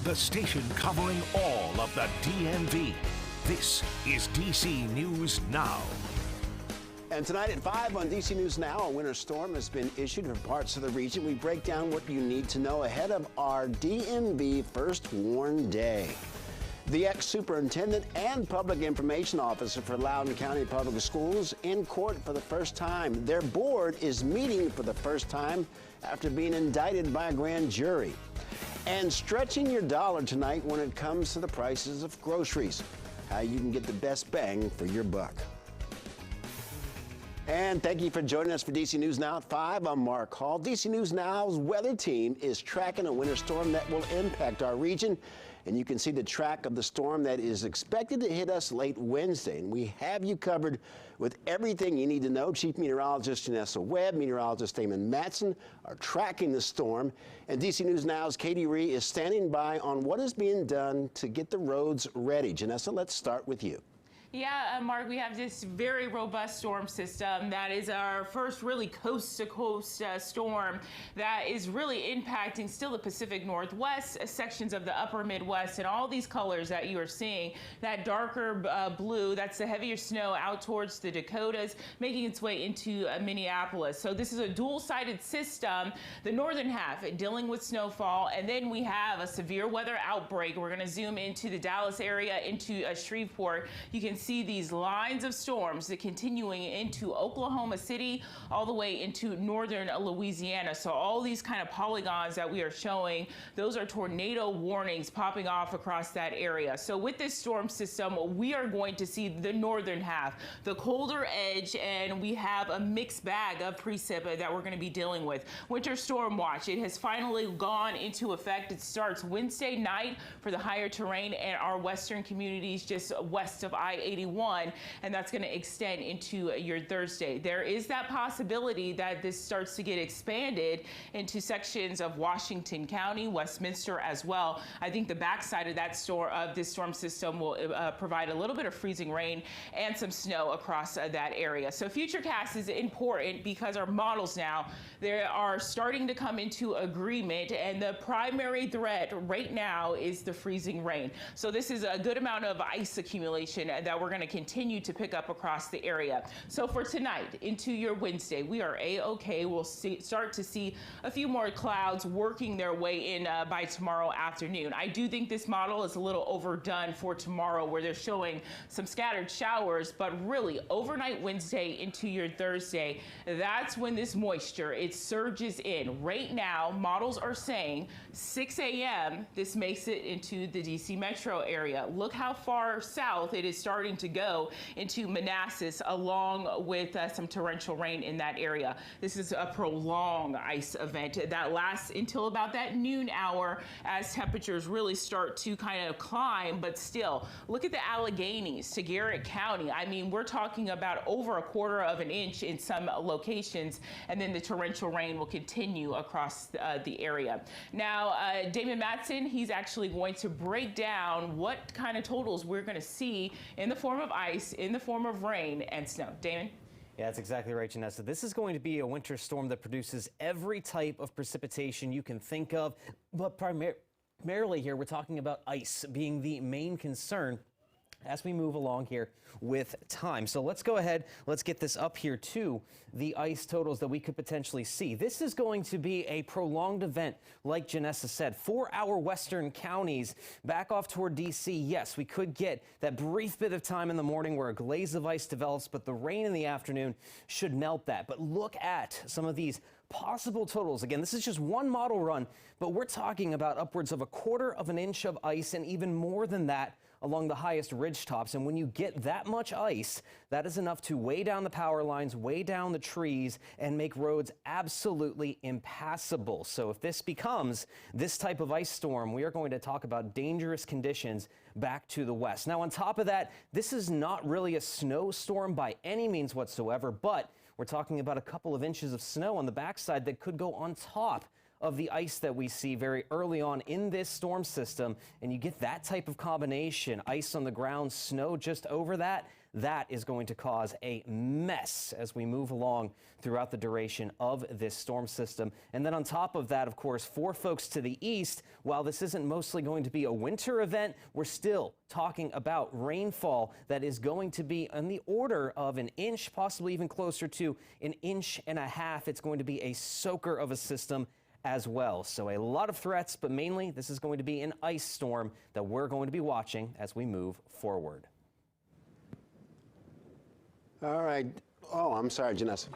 the station covering all of the DMV. This is DC News Now. And tonight at 5 on DC News Now, a winter storm has been issued for parts of the region. We break down what you need to know ahead of our DMV First Warn Day. The ex-superintendent and public information officer for Loudoun County Public Schools in court for the first time. Their board is meeting for the first time after being indicted by a grand jury. And stretching your dollar tonight when it comes to the prices of groceries. How you can get the best bang for your buck. And thank you for joining us for DC News Now at 5. I'm Mark Hall. DC News Now's weather team is tracking a winter storm that will impact our region. And you can see the track of the storm that is expected to hit us late Wednesday. And we have you covered with everything you need to know. Chief Meteorologist Janessa Webb, Meteorologist Damon Matson are tracking the storm. And DC News Now's Katie Ree is standing by on what is being done to get the roads ready. Janessa, let's start with you. Yeah, Mark, we have this very robust storm system that is our first really coast-to-coast storm that is really impacting still the Pacific Northwest, sections of the upper Midwest, and all these colors that you are seeing. That darker blue, that's the heavier snow out towards the Dakotas, making its way into Minneapolis. So this is a dual-sided system, the northern half dealing with snowfall, and then we have a severe weather outbreak. We're going to zoom into the Dallas area, into Shreveport. You can see these lines of storms that continuing into Oklahoma City all the way into northern Louisiana. So all these kind of polygons that we are showing, those are tornado warnings popping off across that area. So with this storm system, we are going to see the northern half, the colder edge, and we have a mixed bag of precip that we're going to be dealing with. Winter storm watch, it has finally gone into effect. It starts Wednesday night for the higher terrain and our western communities just west of I-81, and that's going to extend into your Thursday. There is that possibility that this starts to get expanded into sections of Washington County, Westminster as well. I think the backside of that this storm system will provide a little bit of freezing rain and some snow across that area. So Futurecast is important because our models now, they are starting to come into agreement, and the primary threat right now is the freezing rain. So this is a good amount of ice accumulation that we're going to continue to pick up across the area. So for tonight into your Wednesday, we are A-OK. We'll start to see a few more clouds working their way in by tomorrow afternoon. I do think this model is a little overdone for tomorrow, where they're showing some scattered showers, but really overnight Wednesday into your Thursday, that's when this moisture, it surges in. Right now, models are saying 6 a.m., this makes it into the DC metro area. Look how far south it is starting to go into Manassas, along with some torrential rain in that area. This is a prolonged ice event that lasts until about that noon hour as temperatures really start to kind of climb, but still, look at the Alleghenies to Garrett County. I mean, we're talking about over 1/4 of an inch in some locations, and then the torrential rain will continue across the area. Now, Damon Matson, he's actually going to break down what kind of totals we're going to see in the form of ice, in the form of rain and snow. Damon? Yeah, that's exactly right, Janessa. This is going to be a winter storm that produces every type of precipitation you can think of, but primarily here we're talking about ice being the main concern as we move along here with time. So let's go ahead, let's get this up here to the ice totals that we could potentially see. This is going to be a prolonged event, like Janessa said, for our western counties. Back off toward DC, yes, we could get that brief bit of time in the morning where a glaze of ice develops, but the rain in the afternoon should melt that. But look at some of these possible totals. Again, this is just one model run, but we're talking about upwards of 1/4 of an inch of ice and even more than that along the highest ridge tops. And when you get that much ice, that is enough to weigh down the power lines, weigh down the trees, and make roads absolutely impassable. So if this becomes this type of ice storm, we are going to talk about dangerous conditions back to the west. Now, on top of that, this is not really a snowstorm by any means whatsoever, but we're talking about a couple of inches of snow on the backside that could go on top of the ice that we see very early on in this storm system. And you get that type of combination, ice on the ground, snow just over that, That is going to cause a mess as we move along throughout the duration of this storm system. And then on top of that, of course, for folks to the east, while this isn't mostly going to be a winter event, we're still talking about rainfall that is going to be on the order of an inch, possibly even closer to an inch and a half. It's going to be a soaker of a system as well. So a lot of threats, but mainly this is going to be an ice storm that we're going to be watching as we move forward. All right. Oh, I'm sorry, Janessa.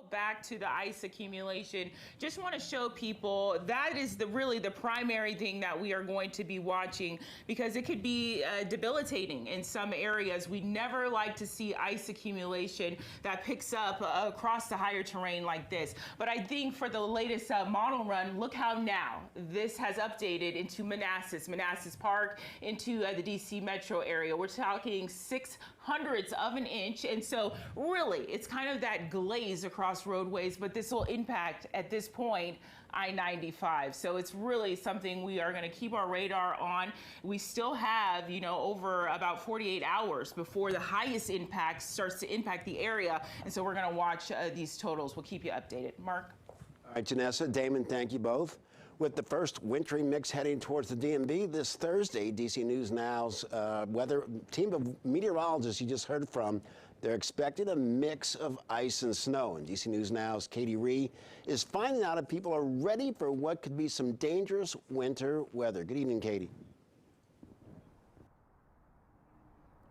Back to the ice accumulation, just want to show people that is really the primary thing that we are going to be watching, because it could be debilitating in some areas. We never like to see ice accumulation that picks up across the higher terrain like this. But I think for the latest model run, look how now this has updated into Manassas Park, into the DC metro area. We're talking 6/100ths of an inch. And so really it's kind of that glaze across roadways, but this will impact at this point I-95. So it's really something we are going to keep our radar on. We still have, over about 48 hours before the highest impact starts to impact the area. And so we're going to watch these totals. We'll keep you updated. Mark. All right, Janessa, Damon, thank you both. With the first wintry mix heading towards the DMV this Thursday, DC News Now's weather team of meteorologists you just heard from, they're expecting a mix of ice and snow. And DC News Now's Katie Ree is finding out if people are ready for what could be some dangerous winter weather. Good evening, Katie.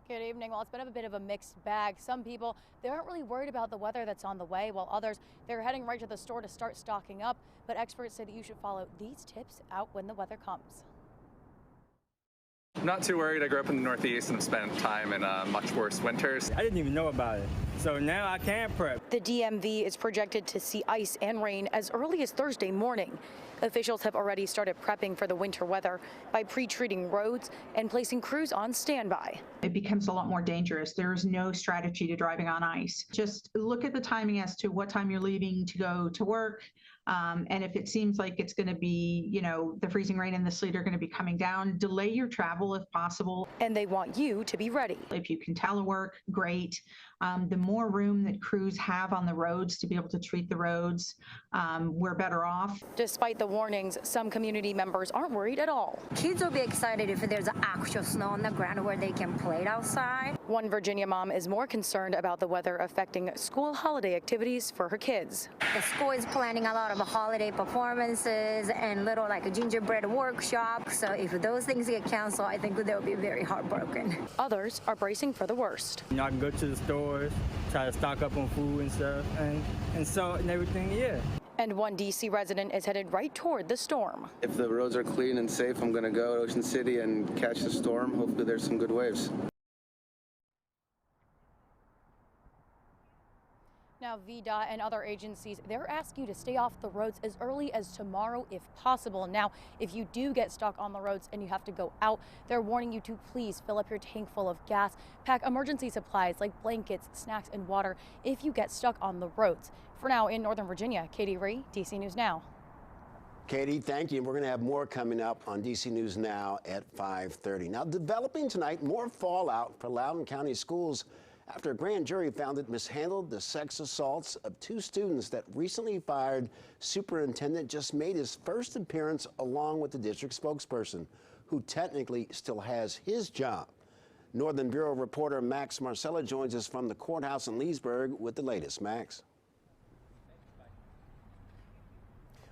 Good evening. Well, it's been a bit of a mixed bag. Some people, they aren't really worried about the weather that's on the way, while others, they're heading right to the store to start stocking up. But experts say that you should follow these tips out when the weather comes. I'm not too worried. I grew up in the Northeast and have spent time in much worse winters. I didn't even know about it, so now I can prep. The DMV is projected to see ice and rain as early as Thursday morning. Officials have already started prepping for the winter weather by pre-treating roads and placing crews on standby. It becomes a lot more dangerous. There's no strategy to driving on ice. Just look at the timing as to what time you're leaving to go to work. And if it seems like it's going to be, the freezing rain and the sleet are going to be coming down, delay your travel if possible. And they want you to be ready. If you can telework, great. The more room that crews have on the roads to be able to treat the roads, we're better off. Despite the warnings, some community members aren't worried at all. Kids will be excited if there's actual snow on the ground where they can play outside. One Virginia mom is more concerned about the weather affecting school holiday activities for her kids. The school is planning a lot of holiday performances and little a gingerbread workshop. So if those things get canceled, I think they'll be very heartbroken. Others are bracing for the worst. I can go to the stores, try to stock up on food and stuff, and salt and everything, yeah. And one D.C. resident is headed right toward the storm. If the roads are clean and safe, I'm going to go to Ocean City and catch the storm. Hopefully there's some good waves. Now, VDOT and other agencies, they're asking you to stay off the roads as early as tomorrow if possible. Now, if you do get stuck on the roads and you have to go out, they're warning you to please fill up your tank full of gas, pack emergency supplies like blankets, snacks, and water if you get stuck on the roads. For now, in Northern Virginia, Katie Ree, DC News Now. Katie, thank you. We're going to have more coming up on DC News Now at 5:30. Now, developing tonight, more fallout for Loudoun County schools after a grand jury found it mishandled the sex assaults of two students that recently fired superintendent just made his first appearance along with the district spokesperson, who technically still has his job. Northern Bureau reporter Max Marcella joins us from the courthouse in Leesburg with the latest. Max.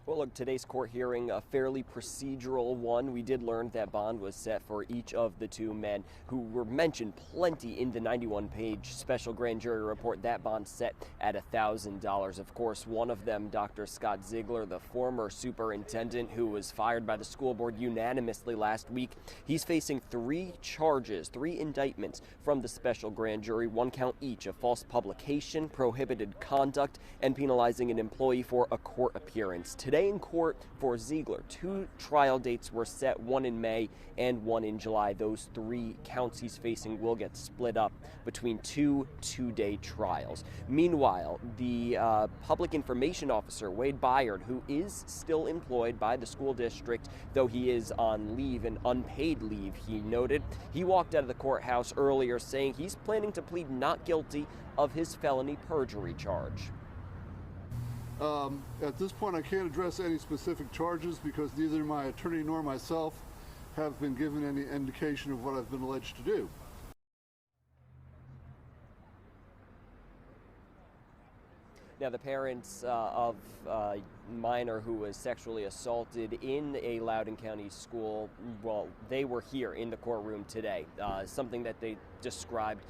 Well, look, today's court hearing, a fairly procedural one. We did learn that bond was set for each of the two men who were mentioned plenty in the 91-page special grand jury report. That bond set at $1,000. Of course, one of them, Dr. Scott Ziegler, the former superintendent who was fired by the school board unanimously last week. He's facing 3 charges, 3 indictments from the special grand jury, 1 count each of false publication, prohibited conduct, and penalizing an employee for a court appearance. Today, Today in court for Ziegler, 2 trial dates were set, one in May and one in July. Those 3 counts he's facing will get split up between 2 two-day trials. Meanwhile, the public information officer, Wade Byard, who is still employed by the school district, though he is on leave, and unpaid leave, he noted, he walked out of the courthouse earlier saying he's planning to plead not guilty of his felony perjury charge. At this point, I can't address any specific charges because neither my attorney nor myself have been given any indication of what I've been alleged to do. Now, the parents of a minor who was sexually assaulted in a Loudoun County school, well, they were here in the courtroom today. Something that they described,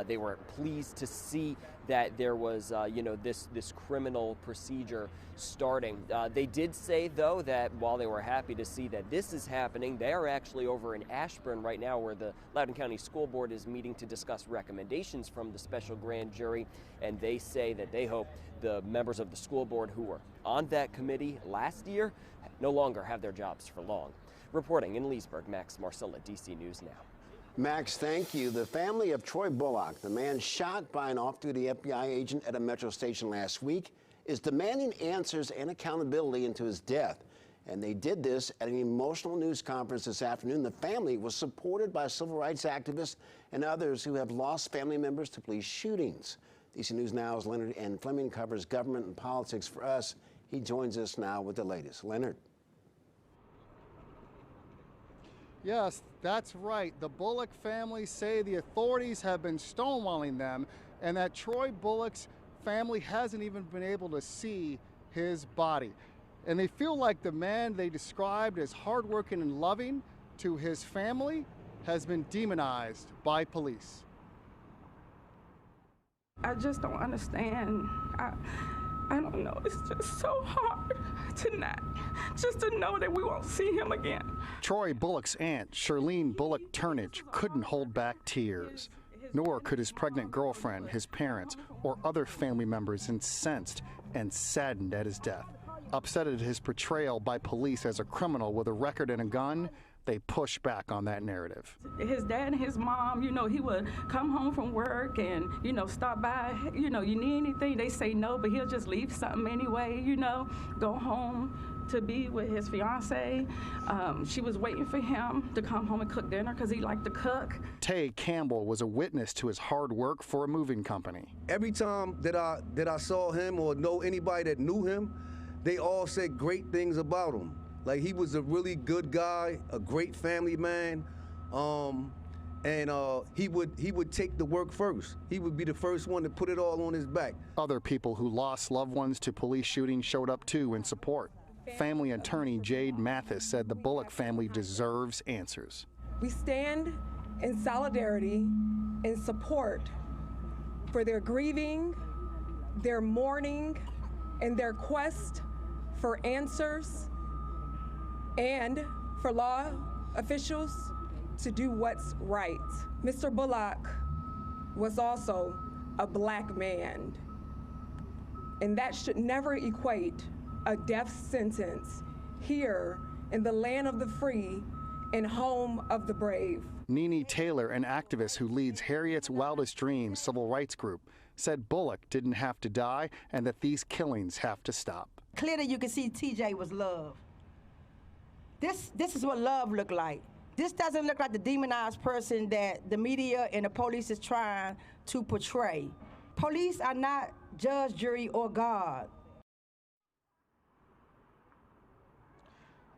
they were pleased to see that there was, this criminal procedure starting. They did say, though, that while they were happy to see that this is happening, they are actually over in Ashburn right now, where the Loudoun County School Board is meeting to discuss recommendations from the special grand jury, and they say that they hope the members of the school board who were on that committee last year no longer have their jobs for long. Reporting in Leesburg, Max Marcella, DC News Now. Max, thank you. The family of Troy Bullock, the man shot by an off-duty FBI agent at a metro station last week, is demanding answers and accountability into his death. And they did this at an emotional news conference this afternoon. The family was supported by civil rights activists and others who have lost family members to police shootings. DC News Now's Leonard N. Fleming covers government and politics for us. He joins us now with the latest. Leonard. Yes, that's right. The Bullock family say the authorities have been stonewalling them and that Troy Bullock's family hasn't even been able to see his body. And they feel like the man they described as hardworking and loving to his family has been demonized by police. I just don't understand. I don't know. It's just so hard to know that we won't see him again. Troy Bullock's aunt, Shirlene Bullock Turnage, couldn't hold back tears. Nor could his pregnant girlfriend, his parents, or other family members, incensed and saddened at his death. Upset at his portrayal by police as a criminal with a record and a gun, they push back on that narrative. His dad and his mom, he would come home from work and, stop by, you need anything? They say no, but he'll just leave something anyway, go home to be with his fiance. She was waiting for him to come home and cook dinner because he liked to cook. Tay Campbell was a witness to his hard work for a moving company. Every time that I saw him or know anybody that knew him, they all said great things about him. Like, he was a really good guy, a great family man, and he would take the work first. He would be the first one to put it all on his back. Other people who lost loved ones to police shootings showed up too in support. Family attorney Jade Mathis said the Bullock family deserves answers. We stand in solidarity and support for their grieving, their mourning, and their quest for answers, and for law officials to do what's right. Mr. Bullock was also a black man, and that should never equate a death sentence here in the land of the free and home of the brave. Nene Taylor, an activist who leads Harriet's Wildest Dreams civil rights group, said Bullock didn't have to die and that these killings have to stop. Clearly you can see TJ was love. This is what love looked like. This doesn't look like the demonized person that the media and the police is trying to portray. Police are not judge, jury, or God.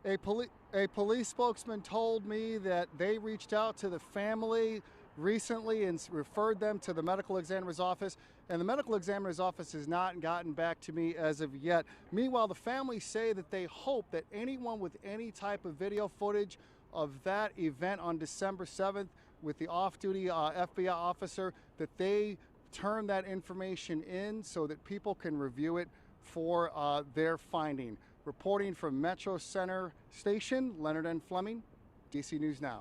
A police spokesman told me that they reached out to the family recently and referred them to the medical examiner's office, and the medical examiner's office has not gotten back to me as of yet. Meanwhile, the family say that they hope that anyone with any type of video footage of that event on December 7th with the off-duty FBI officer, that they turn that information in so that people can review it for their finding. Reporting from Metro Center Station, Leonard N. Fleming, DC News Now.